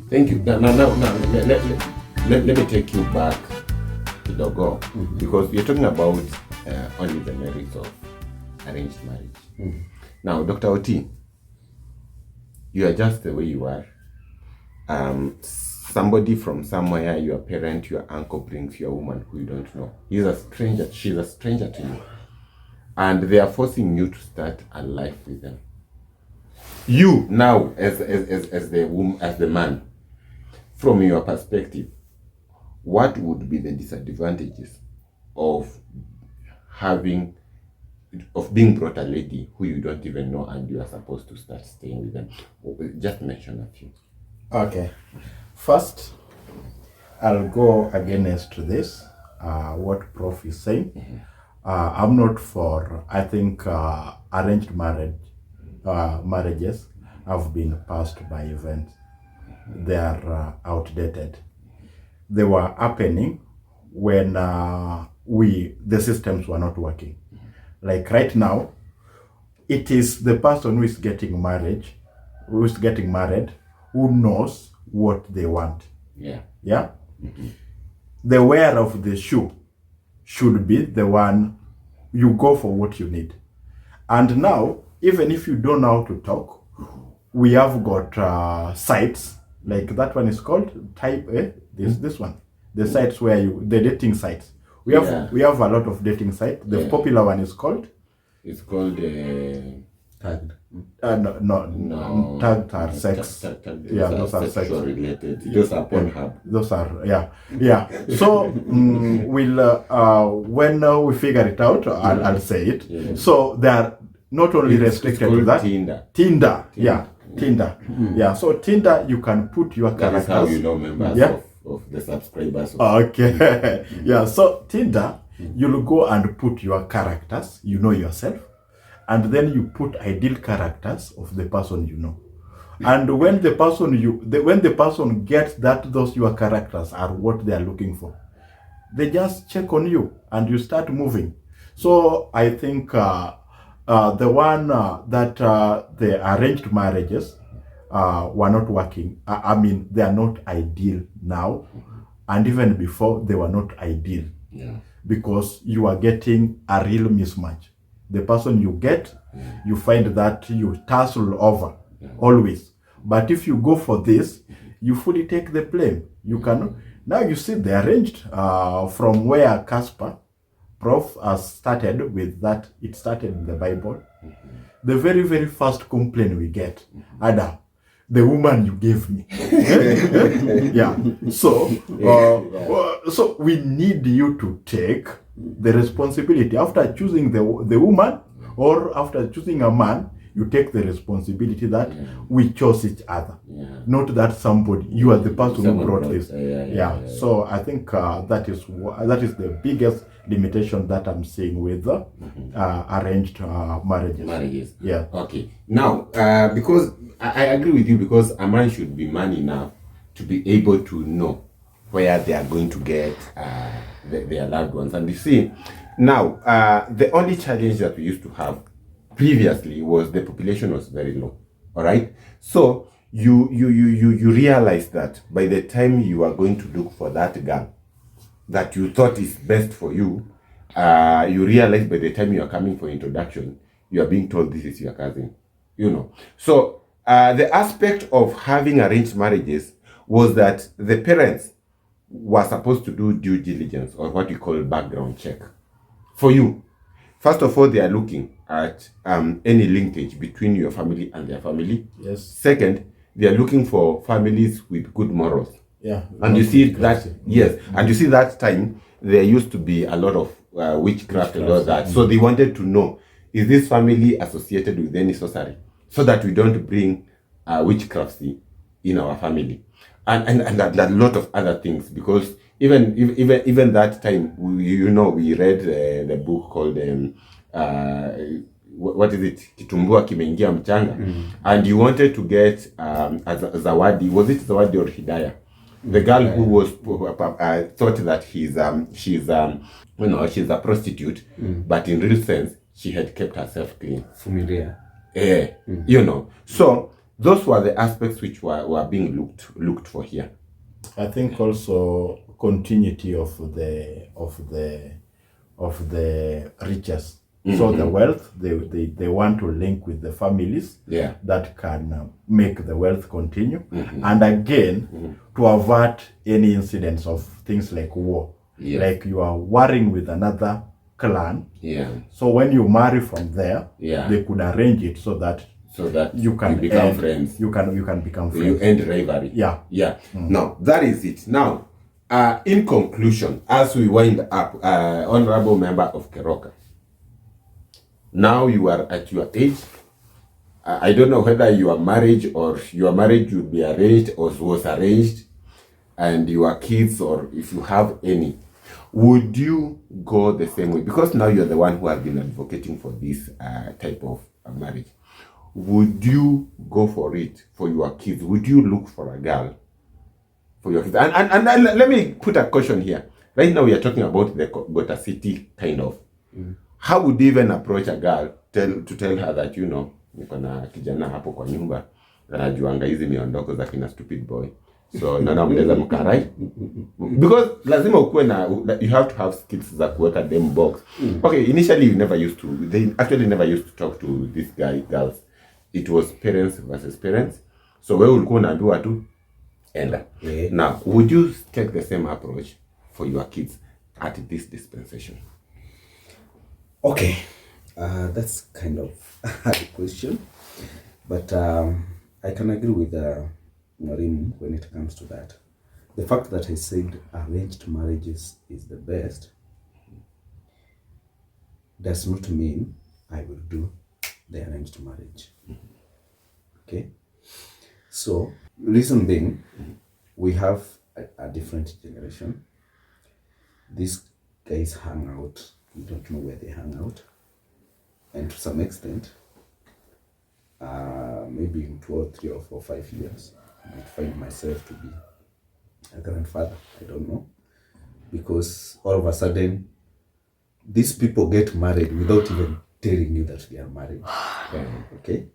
Thank you. Now, let me take you back to Dogo, because you're talking about only the merits of arranged marriage. Now, Dr. Oti, you are just the way you are. Somebody from somewhere, your parent, your uncle brings you a woman who you don't know. He's a stranger, she's a stranger to you. And they are forcing you to start a life with them. You now, as the woman, as the man, from your perspective, what would be the disadvantages of being brought a lady who you don't even know and you are supposed to start staying with them? Just mention a few. Okay. First, I'll go against this, what Prof is saying. I'm not for, I think arranged marriages have been passed by events. They are outdated. They were happening when the systems were not working. Like right now, it is the person who is getting married who knows what they want. Yeah. Yeah. The wearer of the shoe should be the one you go for what you need. And now, even if you don't know how to talk, we have got sites like that one is called Type A. This one, the sites where the dating sites. We have a lot of dating sites. The popular one is called. It's called Tagged. No. Tagged are sex. Those are sex related. Those are Pornhub. Those are So when we figure it out, I'll say it. Yeah. So they are not only restricted to that. Tinder. Yeah. So Tinder, you can put your characters. That is how you know members of the subscribers. Okay. Yeah. So Tinder, you'll go and put your characters. You know yourself. And then you put ideal characters of the person you know. And when the person gets that those your characters are what they are looking for, they just check on you and you start moving. So I think the one that the arranged marriages were not working. I mean, they are not ideal now. And even before, they were not ideal. Yeah. Because you are getting a real mismatch. The person you get, you find that you tussle over always. But if you go for this, you fully take the blame. You can now you see the arranged from where Casper, Prof has started with that. It started in the Bible. The very, very first complaint we get, Adam, the woman you gave me. Yeah. So, so we need you to take the responsibility after choosing the woman, or after choosing a man. You take the responsibility that we chose each other, not that somebody you are the person who brought this. So I think that is the biggest limitation that I'm seeing with arranged marriages. Yeah. Okay. Now, because I agree with you, because a man should be man enough to be able to know where they are going to get their loved ones. And you see, now the only challenge that we used to have previously was the population was very low. All right. So you realize that by the time you are going to look for that girl that you thought is best for you, you realize by the time you are coming for introduction, you are being told this is your cousin. You know. So the aspect of having arranged marriages was that the parents were supposed to do due diligence, or what you call background check for you. First of all, they are looking at any linkage between your family and their family. Yes. Second, they are looking for families with good morals. Yeah. And you see that, and you see that time, there used to be a lot of witchcraft and all that. So they wanted to know, is this family associated with any sorcery? So that we don't bring witchcraft in our family. And a lot of other things, because even that time, we read the book called what is it? Kitumbua kimeingia mchanga. And you wanted to get Zawadi. Was it Zawadi or Hidayah? The girl who was thought that she's a prostitute, but in real sense she had kept herself clean. Familiar. So those were the aspects which were being looked for here. I think also continuity of the riches. So the wealth, they want to link with the families that can make the wealth continue, and again to avert any incidents of things like war. Like you are warring with another clan. So when you marry from there, they could arrange it so that you can become friends. You can become friends. You end rivalry. Now that is it. Now, in conclusion, as we wind up, honorable member of Keroka, now you are at your age. I don't know whether your marriage would be arranged or was arranged, and your kids, or if you have any, would you go the same way? Because now you're the one who has been advocating for this type of marriage. Would you go for it for your kids? Would you look for a girl for your kids? And let me put a caution here. Right now we are talking about the Gota City kind of. How would you even approach a girl to tell her that, you know, niko na kijana hapo kwa nyumba anajuanga hizi miondoko za kina stupid boy, so naona mnaweza mkarai, because lazima ukuwe na, you have to have skills za kuweka dem box. Okay, initially they actually never used to talk to these girls. It was parents versus parents. So wewe ulikuwa unaambiwa tu enda. Now, would you take the same approach for your kids at this dispensation? Okay, that's kind of a hard question, but I can agree with Mwalimu when it comes to that. The fact that I said arranged marriages is the best does not mean I will do the arranged marriage. Okay, so reason being, we have a different generation. These guys hang out. We don't know where they hang out, and to some extent, maybe in 2 or 3 or 4 or 5 years, I might find myself to be a grandfather. I don't know, because all of a sudden, these people get married without even telling you that they are married. Okay,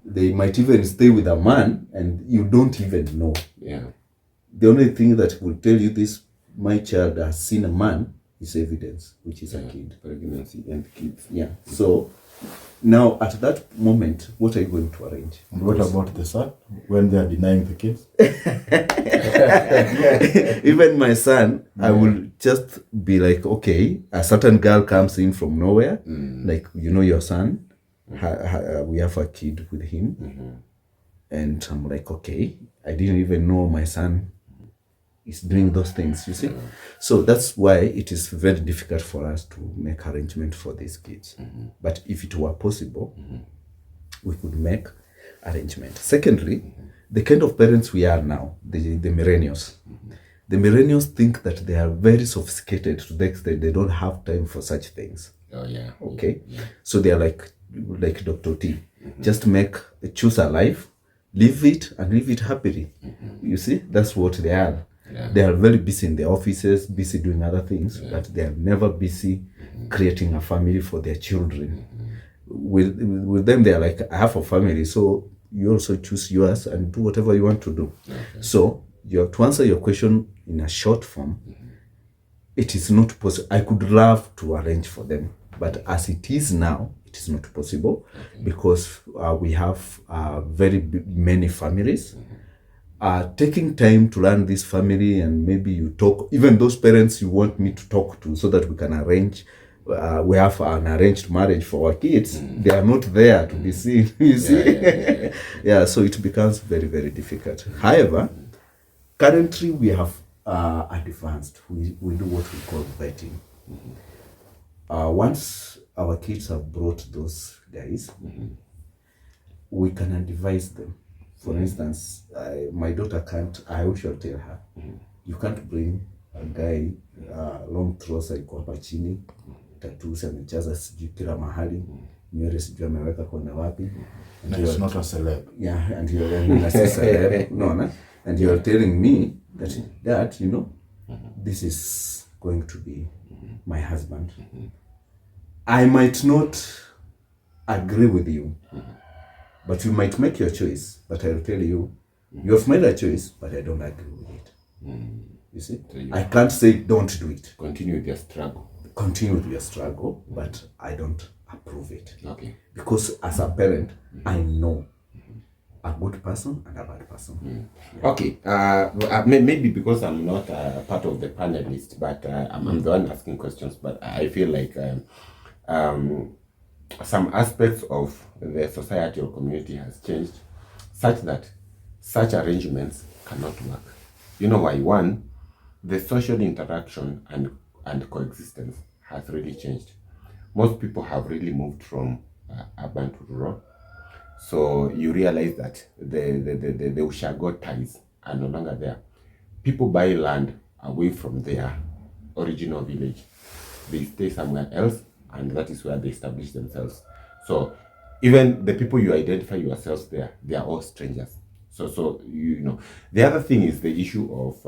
they might even stay with a man, and you don't even know. The only thing that will tell you this, my child has seen a man, is evidence, which is a kid. Pregnancy and kids. So now at that moment, what are you going to arrange? And what about the son when they are denying the kids? Even my son, I will just be like, okay, a certain girl comes in from nowhere, like, you know, your son, we have a kid with him, and I'm like, okay, I didn't even know my son is doing those things, you see. So that's why it is very difficult for us to make arrangement for these kids. But if it were possible, we could make arrangement. Secondly, the kind of parents we are now, the millennials. The millennials think that they are very sophisticated to the extent they don't have time for such things. Okay. So they are like Dr. T. Just choose a life, live it, and live it happily. You see, that's what they are. They are very busy in the offices, busy doing other things, but they are never busy creating a family for their children. With them, they are like, I have a family, so you also choose yours and do whatever you want to do. So to answer your question in a short form, it is not possible. I could love to arrange for them, but as it is now, it is not possible because we have very many families. Taking time to learn this family, and maybe you talk, even those parents you want me to talk to so that we can arrange, we have an arranged marriage for our kids. They are not there to be seen, you see. So it becomes very, very difficult. However, currently we have advanced. We do what we call vetting. Once our kids have brought those guys, we can advise them. For instance, my daughter can't, I shall tell her, you can't bring a guy long trouser iko hapa chini, tattoos amejaza sijui kila mahali, nywele sijui ameweka kona wapi. And he's not a celeb. And you're not a celeb. No, and you're telling me that you know, this is going to be my husband. I might not agree with you. But you might make your choice, but I'll tell you, you have made a choice, but I don't agree with it. You see? So you I can't say don't do it. continue with your struggle. Continue with your struggle, but I don't approve it. Okay. Because as a parent, I know a good person and a bad person. Okay. Maybe because I'm not part of the panelists, but I'm the one asking questions. But I feel like some aspects of the society or community has changed, such that such arrangements cannot work. You know why? One, the social interaction and coexistence has really changed. Most people have really moved from urban to rural. So you realize that the Ushago ties are no longer there. People buy land away from their original village. They stay somewhere else, and that is where they establish themselves. So even the people you identify yourselves there, they are all strangers. So you know. The other thing is the issue of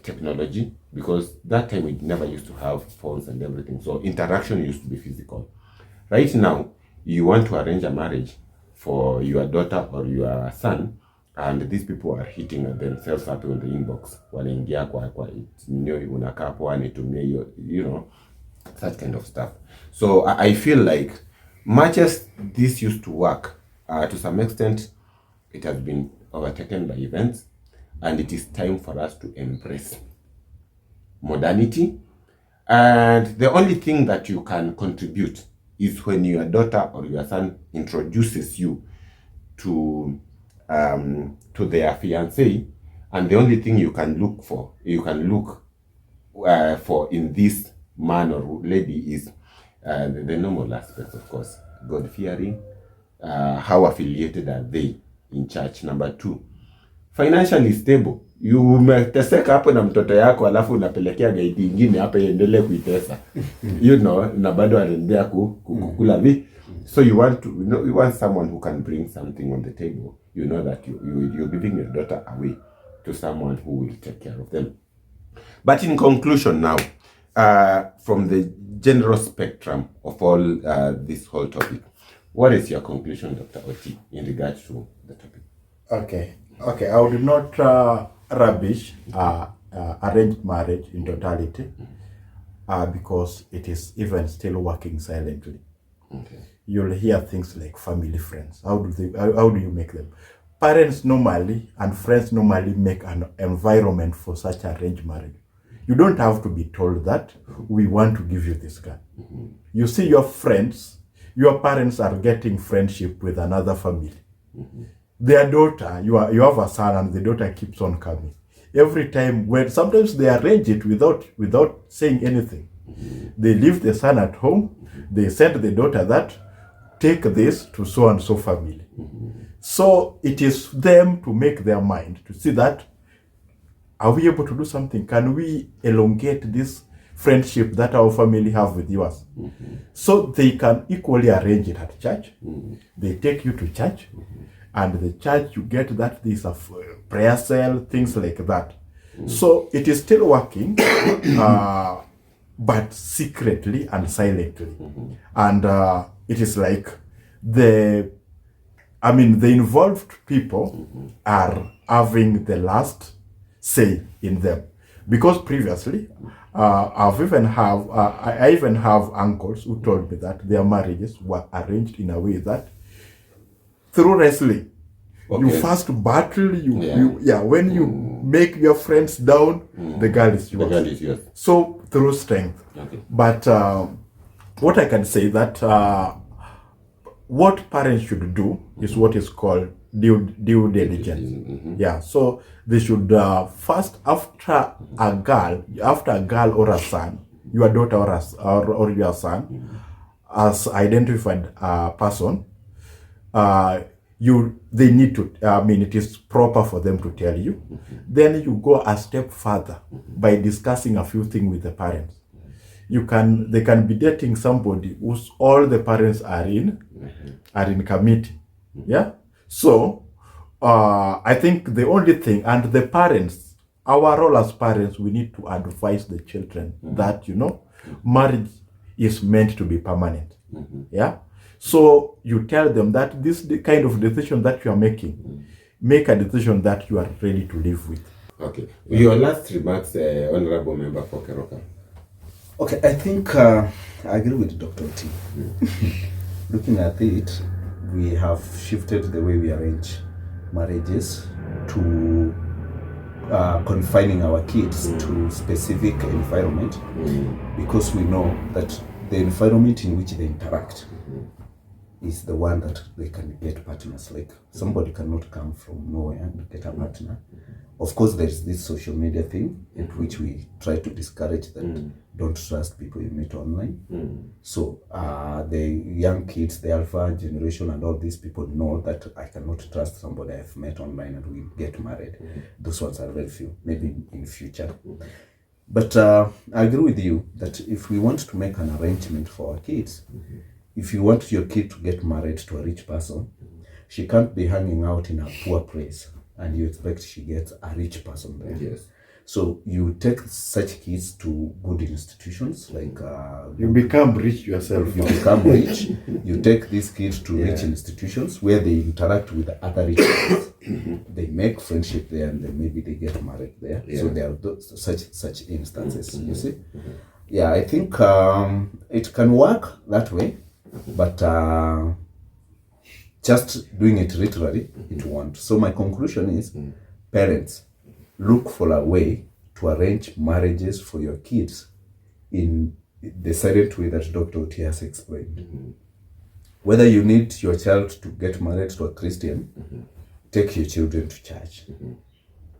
technology, because that time we never used to have phones and everything. So interaction used to be physical. Right now, you want to arrange a marriage for your daughter or your son, and these people are hitting themselves up on the inbox. Wanaingia kwa unakaa poa nitumie hiyo, you know, that kind of stuff. So I feel like much as this used to work, to some extent, it has been overtaken by events, and it is time for us to embrace modernity. And the only thing that you can contribute is when your daughter or your son introduces you to their fiancé, and the only thing you can look for in this man or lady is the normal aspects, of course. God-fearing, how affiliated are they in church. Number two, financially stable. You umeteseka hapo na mtoto yako, alafu unapelekea gaidi ingine hapa iendelee kuitesa. You know, na bado anaendelea kukula vi. So you want someone who can bring something on the table. You know that you're giving your daughter away to someone who will take care of them. But in conclusion now, from the general spectrum of all this whole topic, what is your conclusion, Dr. Oti, in regards to the topic? Okay. I would not rubbish arranged marriage in totality, because it is even still working silently. Okay. You'll hear things like family friends. How do you make them? Parents normally and friends normally make an environment for such arranged marriage. You don't have to be told that we want to give you this girl. You see your friends, your parents are getting friendship with another family. Their daughter, you have a son, and the daughter keeps on coming. Every time, when sometimes they arrange it without saying anything. They leave the son at home. They send the daughter that, take this to so and so family. So it is them to make their mind, to see that, are we able to do something? Can we elongate this friendship that our family have with yours? So they can equally arrange it at church. They take you to church, and the church, you get that there's a prayer cell, things like that. So it is still working, but secretly and silently. And it is like the involved people are having the last say in them. Because previously, I even have uncles who told me that their marriages were arranged in a way that, through wrestling, you first battle, when you make your friends down, the girl is yours. The girl is yours. So through strength. Okay. But what I can say that what parents should do is what is called due diligence. Yeah. So they should first, after a girl or a son, your daughter or your son, as identified person, they need to, it is proper for them to tell you. Then you go a step further by discussing a few things with the parents. They can be dating somebody whose all the parents are in committee. Yeah. So I think the only thing, and the parents, our role as parents, we need to advise the children that, marriage is meant to be permanent. Yeah. So you tell them that this the kind of decision that you are making, make a decision that you are ready to live with. Okay. Your last remarks, Honorable Member for Keroka. Okay, I think I agree with Dr. T. Looking at it, we have shifted the way we arrange marriages to confining our kids to specific environment because we know that the environment in which they interact is the one that they can get partners. Like somebody cannot come from nowhere and get a partner. Of course, there's this social media thing in which we try to discourage that don't trust people you meet online. So the young kids, the alpha generation and all these people know that I cannot trust somebody I've met online and we get married. Those ones are very few, maybe in future. But I agree with you that if we want to make an arrangement for our kids, if you want your kid to get married to a rich person, she can't be hanging out in a poor place and you expect she gets a rich person there. Yes. So you take such kids to good institutions like You become rich yourself. you become rich. You take these kids to rich institutions where they interact with other rich kids. They make friendship there and then maybe they get married there. So there are such instances, you see. Yeah, I think it can work that way, but just doing it literally, it won't. So my conclusion is, parents, look for a way to arrange marriages for your kids in the silent way that Dr. Oti has explained. Whether you need your child to get married to a Christian, take your children to church.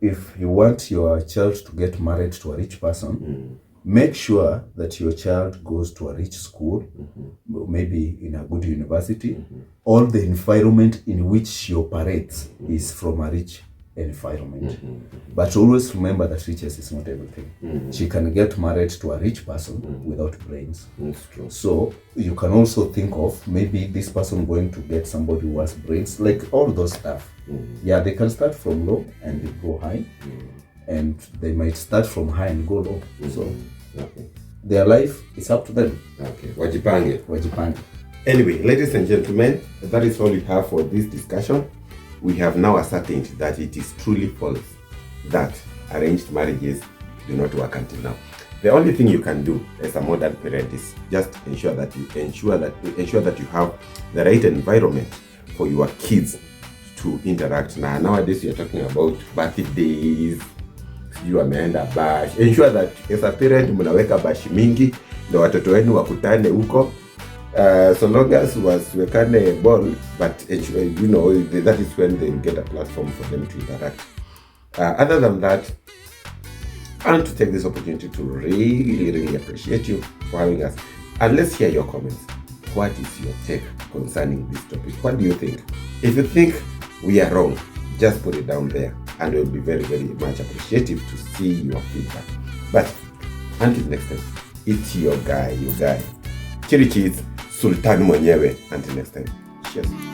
If you want your child to get married to a rich person, make sure that your child goes to a rich school, maybe in a good university. All the environment in which she operates is from a rich environment. But always remember that riches is not everything. She can get married to a rich person without brains. That's true. So you can also think of maybe this person going to get somebody who has brains, like all those stuff. Yeah, they can start from low and they go high. And they might start from high and go low. So their life is up to them. Okay. Wajipange. Anyway, ladies and gentlemen, that is all we have for this discussion. We have now ascertained that it is truly false that arranged marriages do not work until now. The only thing you can do as a modern parent is just ensure that you have the right environment for your kids to interact. Nowadays you're talking about birthdays, sijui ameenda bash. Ensure that as a parent mnaweka bash mingi ndio watoto wenu wakutane huko. So long as wasiwekane ball, but that is when they get a platform for them to interact. Other than that, I want to take this opportunity to really appreciate you for having us. And let's hear your comments. What is your take concerning this topic? What do you think? If you think we are wrong, just put it down there, and we'll be very, very much appreciative to see your feedback. But until next time, it's your guy. Chirichis Sultan mwenyewe. Until next time, cheers.